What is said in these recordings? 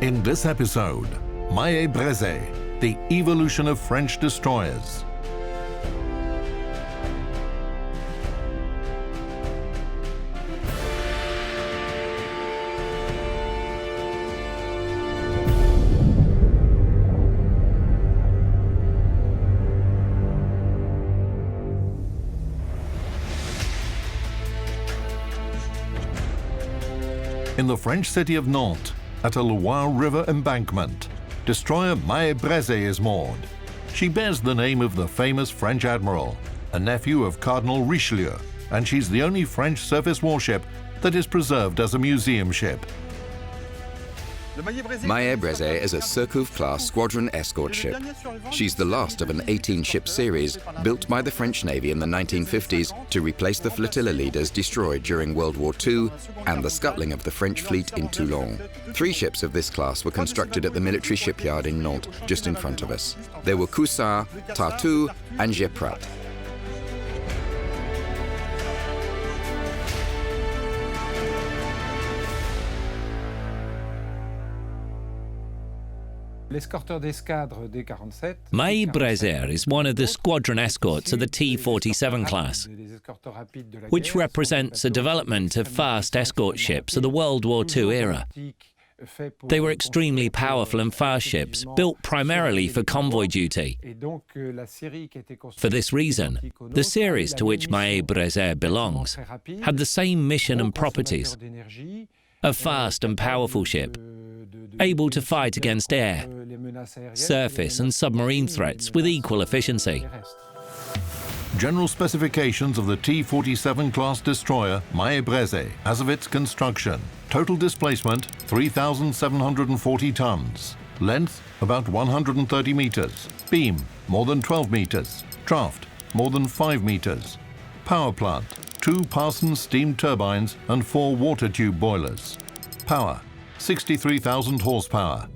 In this episode, Mahe Breze, the evolution of French destroyers. In the French city of Nantes, at a Loire River embankment, destroyer Mahe Breze is moored. She bears the name of the famous French admiral, a nephew of Cardinal Richelieu, and she's the only French surface warship that is preserved as a museum ship. Mahe Breze is a Surcouf-class squadron escort ship. She's the last of an 18-ship series built by the French Navy in the 1950s to replace the flotilla leaders destroyed during World War II and the scuttling of the French fleet in Toulon. 3 ships of this class were constructed at the military shipyard in Nantes, just in front of us. They were Coussard, Tartous, and Geprat. Mahe Breze is one of the squadron escorts of the T-47 class, which represents a development of fast escort ships of the World War II era. They were extremely powerful and fast ships, built primarily for convoy duty. For this reason, the series to which Mahe Breze belongs had the same mission and properties: a fast and powerful ship, able to fight against air, surface and submarine threats with equal efficiency. General specifications of the T-47 class destroyer Mahe Breze as of its construction. Total displacement 3,740 tons. Length about 130 meters. Beam more than 12 meters. Draft more than 5 meters. Power plant 2 Parsons steam turbines and 4 water tube boilers. Power 63,000 horsepower.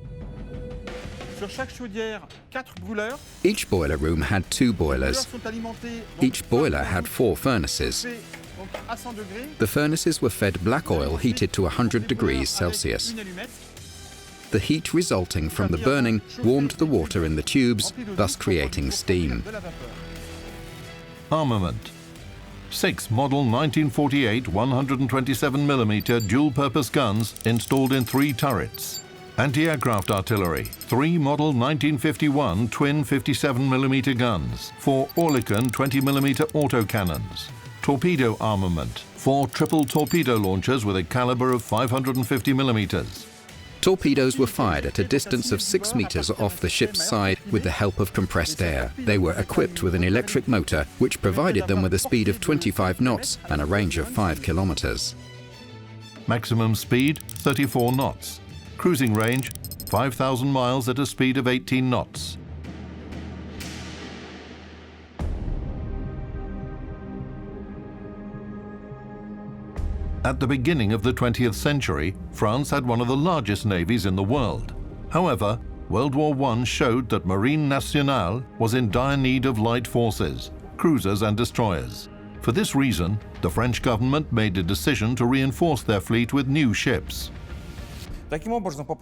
Each boiler room had 2 boilers. Each boiler had 4 furnaces. The furnaces were fed black oil heated to 100 degrees Celsius. The heat resulting from the burning warmed the water in the tubes, thus creating steam. Armament 6 Model 1948 127mm dual-purpose guns installed in 3 turrets. Anti-aircraft artillery 3 Model 1951 twin 57mm guns, 4 Oerlikon 20mm autocannons. Torpedo armament 4 triple torpedo launchers with a caliber of 550mm. Torpedoes were fired at a distance of 6 meters off the ship's side with the help of compressed air. They were equipped with an electric motor which provided them with a speed of 25 knots and a range of 5 kilometers. Maximum speed 34 knots. Cruising range 5,000 miles at a speed of 18 knots. At the beginning of the 20th century, France had one of the largest navies in the world. However, World War I showed that Marine Nationale was in dire need of light forces, cruisers and destroyers. For this reason, the French government made a decision to reinforce their fleet with new ships.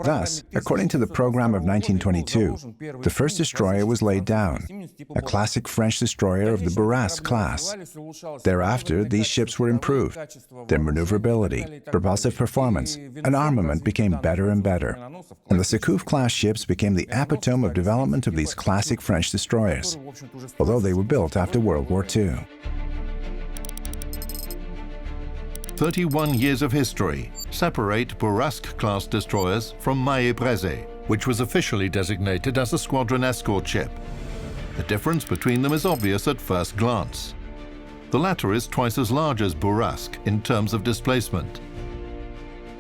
Thus, according to the program of 1922, the first destroyer was laid down, a classic French destroyer of the Bourrasque class. Thereafter, these ships were improved. Their maneuverability, propulsive performance, and armament became better and better. And the Surcouf-class ships became the epitome of development of these classic French destroyers, although they were built after World War II. 31 years of history separate Bourrasque-class destroyers from Mahe Breze, which was officially designated as a squadron escort ship. The difference between them is obvious at first glance. The latter is twice as large as Bourrasque in terms of displacement.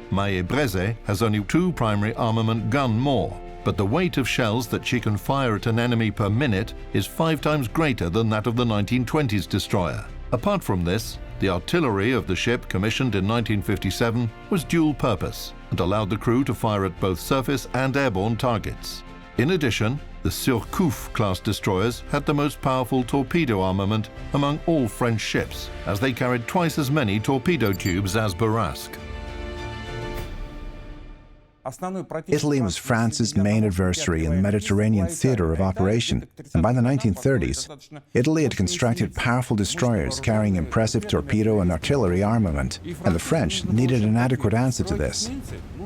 Mahe Breze has only 2 primary armament gun more, but the weight of shells that she can fire at an enemy per minute is 5 times greater than that of the 1920s destroyer. Apart from this, the artillery of the ship, commissioned in 1957, was dual-purpose and allowed the crew to fire at both surface and airborne targets. In addition, the Surcouf-class destroyers had the most powerful torpedo armament among all French ships, as they carried twice as many torpedo tubes as Bourrasque. Italy was France's main adversary in the Mediterranean theater of operation, and by the 1930s, Italy had constructed powerful destroyers carrying impressive torpedo and artillery armament, and the French needed an adequate answer to this.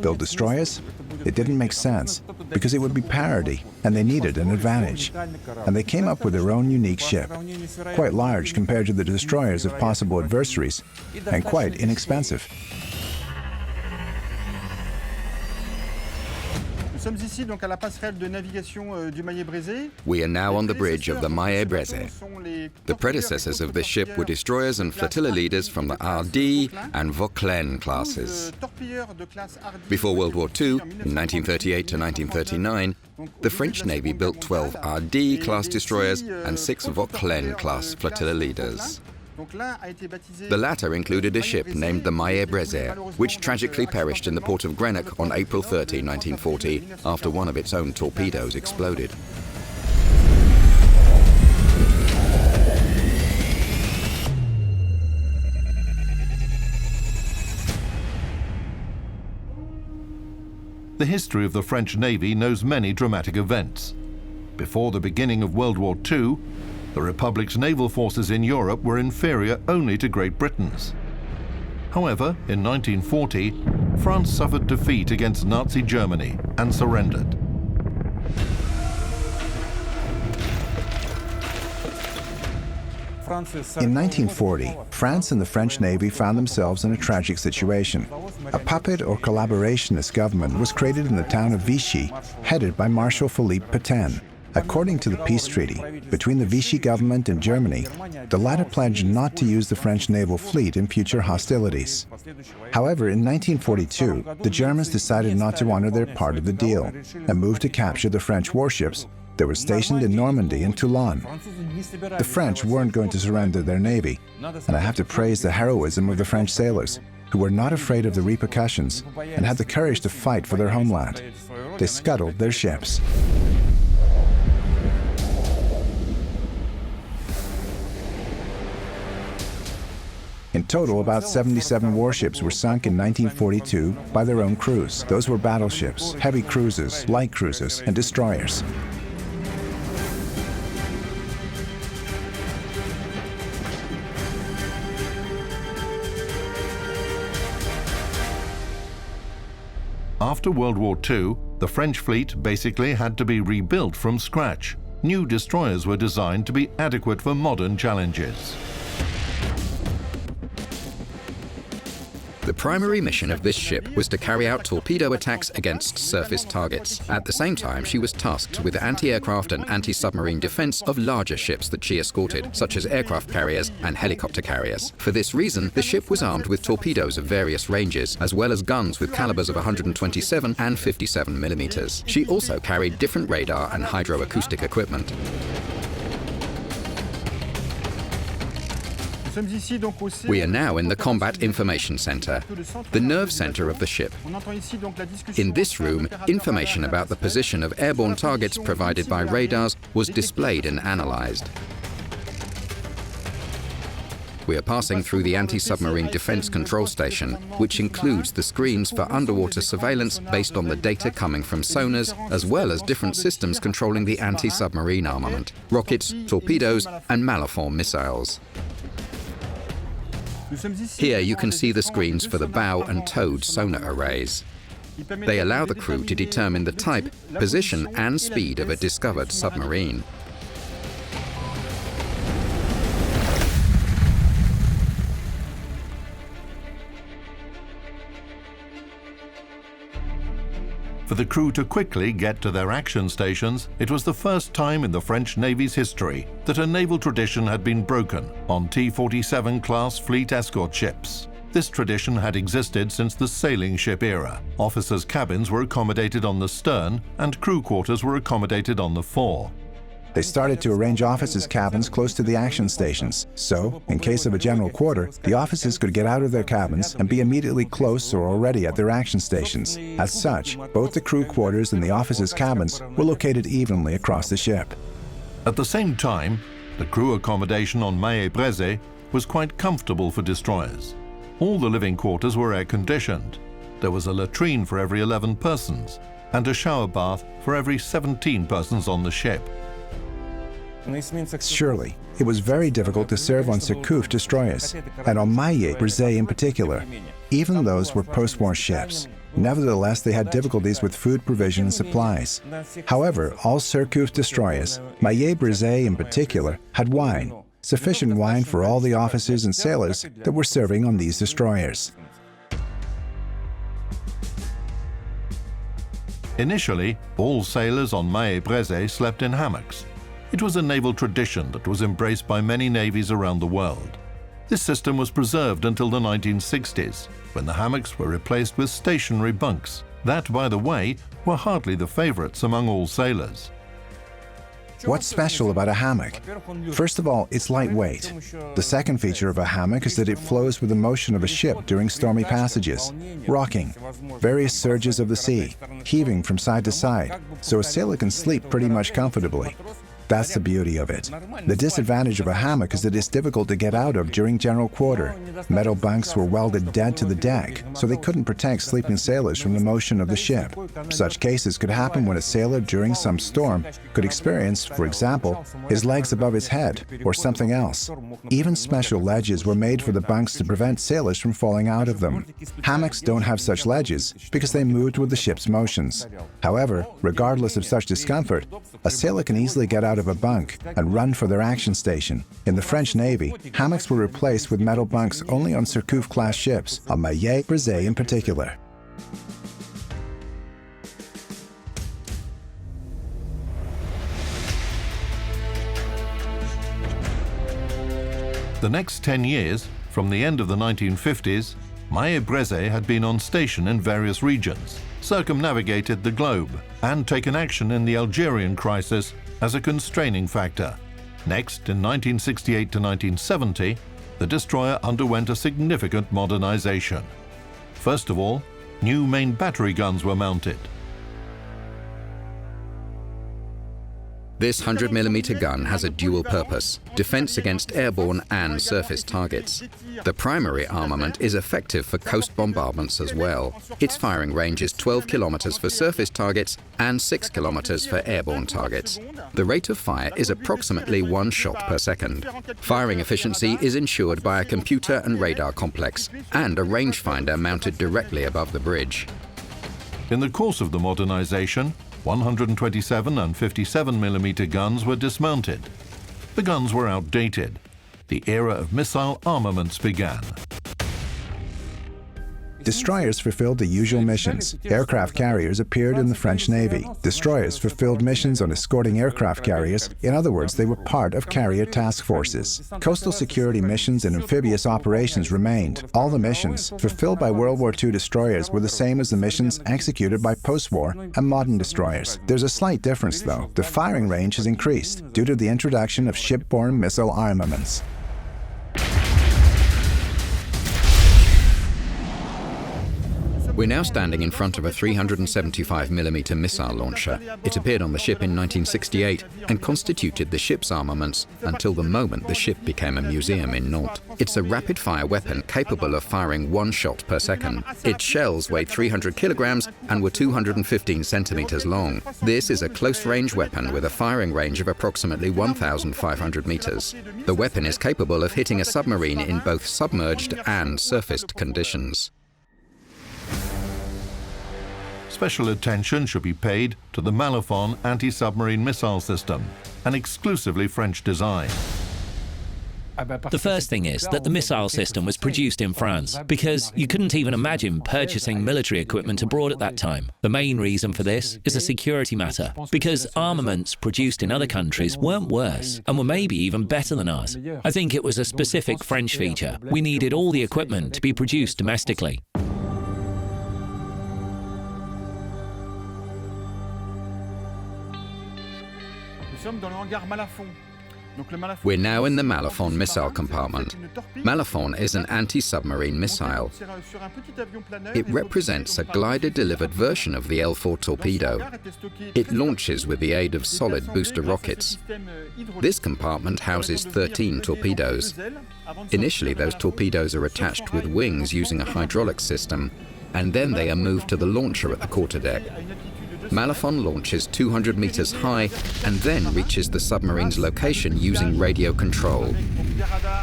Build destroyers? It didn't make sense, because it would be parity, and they needed an advantage. And they came up with their own unique ship, quite large compared to the destroyers of possible adversaries, and quite inexpensive. We are now on the bridge of the Maille-Breze. The predecessors of this ship were destroyers and flotilla leaders from the Hardy and Vauclin classes. Before World War II, in 1938 to 1939, the French Navy built 12 Hardy class destroyers and 6 Vauclin class flotilla leaders. The latter included a ship named the Maille-Breze, which tragically perished in the port of Greenock on April 30, 1940, after one of its own torpedoes exploded. The history of the French Navy knows many dramatic events. Before the beginning of World War II, the Republic's naval forces in Europe were inferior only to Great Britain's. However, in 1940, France suffered defeat against Nazi Germany and surrendered. In 1940, France and the French Navy found themselves in a tragic situation. A puppet or collaborationist government was created in the town of Vichy, headed by Marshal Philippe Pétain. According to the peace treaty between the Vichy government and Germany, the latter pledged not to use the French naval fleet in future hostilities. However, in 1942, the Germans decided not to honor their part of the deal and moved to capture the French warships that were stationed in Normandy and Toulon. The French weren't going to surrender their navy, and I have to praise the heroism of the French sailors, who were not afraid of the repercussions and had the courage to fight for their homeland. They scuttled their ships. In total, about 77 warships were sunk in 1942 by their own crews. Those were battleships, heavy cruisers, light cruisers, and destroyers. After World War II, the French fleet basically had to be rebuilt from scratch. New destroyers were designed to be adequate for modern challenges. The primary mission of this ship was to carry out torpedo attacks against surface targets. At the same time, she was tasked with anti-aircraft and anti-submarine defense of larger ships that she escorted, such as aircraft carriers and helicopter carriers. For this reason, the ship was armed with torpedoes of various ranges, as well as guns with calibers of 127 and 57 millimeters. She also carried different radar and hydroacoustic equipment. We are now in the Combat Information Center, the nerve center of the ship. In this room, information about the position of airborne targets provided by radars was displayed and analyzed. We are passing through the Anti-Submarine Defense Control Station, which includes the screens for underwater surveillance based on the data coming from sonars, as well as different systems controlling the anti-submarine armament, rockets, torpedoes, and Malafon missiles. Here you can see the screens for the bow and towed sonar arrays. They allow the crew to determine the type, position, and speed of a discovered submarine. For the crew to quickly get to their action stations, it was the first time in the French Navy's history that a naval tradition had been broken on T-47 class fleet escort ships. This tradition had existed since the sailing ship era. Officers' cabins were accommodated on the stern and crew quarters were accommodated on the fore. They started to arrange officers' cabins close to the action stations, so, in case of a general quarter, the officers could get out of their cabins and be immediately close or already at their action stations. As such, both the crew quarters and the officers' cabins were located evenly across the ship. At the same time, the crew accommodation on Maille-Breze was quite comfortable for destroyers. All the living quarters were air-conditioned. there was a latrine for every 11 persons and a shower bath for every 17 persons on the ship. Surely, it was very difficult to serve on Surcouf destroyers, and on Maillet Brisé in particular. Even those were post-war ships. Nevertheless, they had difficulties with food provision and supplies. However, all Surcouf destroyers, Maillet Brisé in particular, had wine, sufficient wine for all the officers and sailors that were serving on these destroyers. Initially, all sailors on Maillet Brisé slept in hammocks. It was a naval tradition that was embraced by many navies around the world. This system was preserved until the 1960s, when the hammocks were replaced with stationary bunks. That, by the way, were hardly the favorites among all sailors. What's special about a hammock? First of all, it's lightweight. The second feature of a hammock is that it flows with the motion of a ship during stormy passages, rocking, various surges of the sea, heaving from side to side, so a sailor can sleep pretty much comfortably. That's the beauty of it. The disadvantage of a hammock is that it's difficult to get out of during general quarter. Metal bunks were welded dead to the deck, so they couldn't protect sleeping sailors from the motion of the ship. Such cases could happen when a sailor during some storm could experience, for example, his legs above his head or something else. Even special ledges were made for the bunks to prevent sailors from falling out of them. Hammocks don't have such ledges because they moved with the ship's motions. However, regardless of such discomfort, a sailor can easily get out of a bunk and run for their action station. In the French Navy, hammocks were replaced with metal bunks only on Surcouf-class ships, on Maillet Brisé in particular. The next 10 years, from the end of the 1950s, Maillet Brisé had been on station in various regions, circumnavigated the globe, and taken action in the Algerian crisis as a constraining factor. Next, in 1968 to 1970, the destroyer underwent a significant modernization. First of all, new main battery guns were mounted. This 100mm gun has a dual purpose: defense against airborne and surface targets. The primary armament is effective for coast bombardments as well. Its firing range is 12 kilometers for surface targets and 6 kilometers for airborne targets. The rate of fire is approximately 1 shot per second. Firing efficiency is ensured by a computer and radar complex and a rangefinder mounted directly above the bridge. In the course of the modernization, 127 and 57mm guns were dismounted. The guns were outdated. The era of missile armaments began. Destroyers fulfilled the usual missions. Aircraft carriers appeared in the French Navy. Destroyers fulfilled missions on escorting aircraft carriers. In other words, they were part of carrier task forces. Coastal security missions and amphibious operations remained. All the missions fulfilled by World War II destroyers were the same as the missions executed by post-war and modern destroyers. There's a slight difference, though. The firing range has increased due to the introduction of shipborne missile armaments. We're now standing in front of a 375mm missile launcher. It appeared on the ship in 1968 and constituted the ship's armaments until the moment the ship became a museum in Nantes. It's a rapid-fire weapon capable of firing 1 shot per second. Its shells weighed 300 kilograms and were 215 centimeters long. This is a close-range weapon with a firing range of approximately 1,500 meters. The weapon is capable of hitting a submarine in both submerged and surfaced conditions. Special attention should be paid to the Malafon anti-submarine missile system, an exclusively French design. The first thing is that the missile system was produced in France because you couldn't even imagine purchasing military equipment abroad at that time. The main reason for this is a security matter, because armaments produced in other countries weren't worse and were maybe even better than ours. I think it was a specific French feature. We needed all the equipment to be produced domestically. We're now in the Malafon missile compartment. Malafon is an anti-submarine missile. It represents a glider-delivered version of the L4 torpedo. It launches with the aid of solid booster rockets. This compartment houses 13 torpedoes. Initially, those torpedoes are attached with wings using a hydraulic system, and then they are moved to the launcher at the quarterdeck. Malafon launches 200 meters high and then reaches the submarine's location using radio control.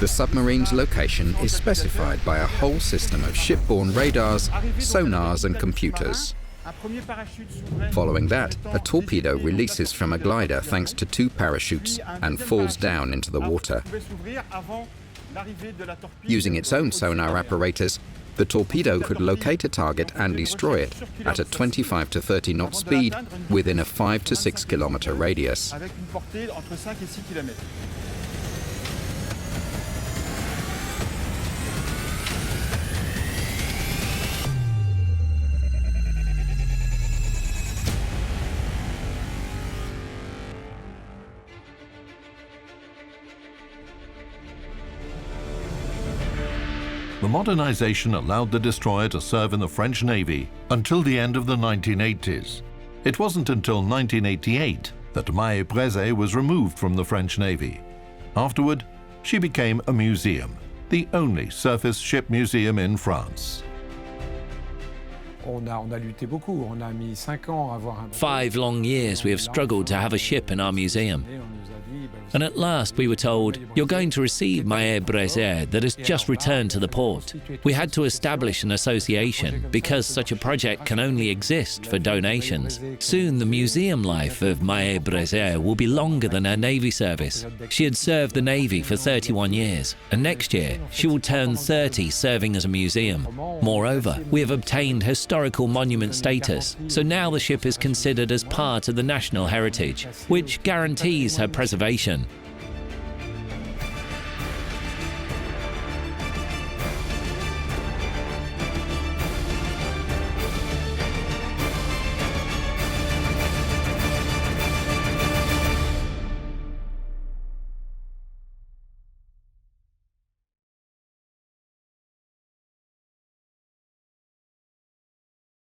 The submarine's location is specified by a whole system of shipborne radars, sonars and computers. Following that, a torpedo releases from a glider thanks to 2 parachutes and falls down into the water. Using its own sonar apparatus, the torpedo could locate a target and destroy it at a 25 to 30 knot speed within a 5 to 6 kilometer radius. The modernization allowed the destroyer to serve in the French Navy until the end of the 1980s. It wasn't until 1988 that Mahe Breze was removed from the French Navy. Afterward, she became a museum, the only surface ship museum in France. 5 long years we have struggled to have a ship in our museum. And at last we were told, you're going to receive Mahe Breze that has just returned to the port. We had to establish an association because such a project can only exist for donations. Soon the museum life of Mahe Breze will be longer than her Navy service. She had served the Navy for 31 years, and next year she will turn 30 serving as a museum. Moreover, we have obtained historical monument status, so now the ship is considered as part of the national heritage, which guarantees her preservation.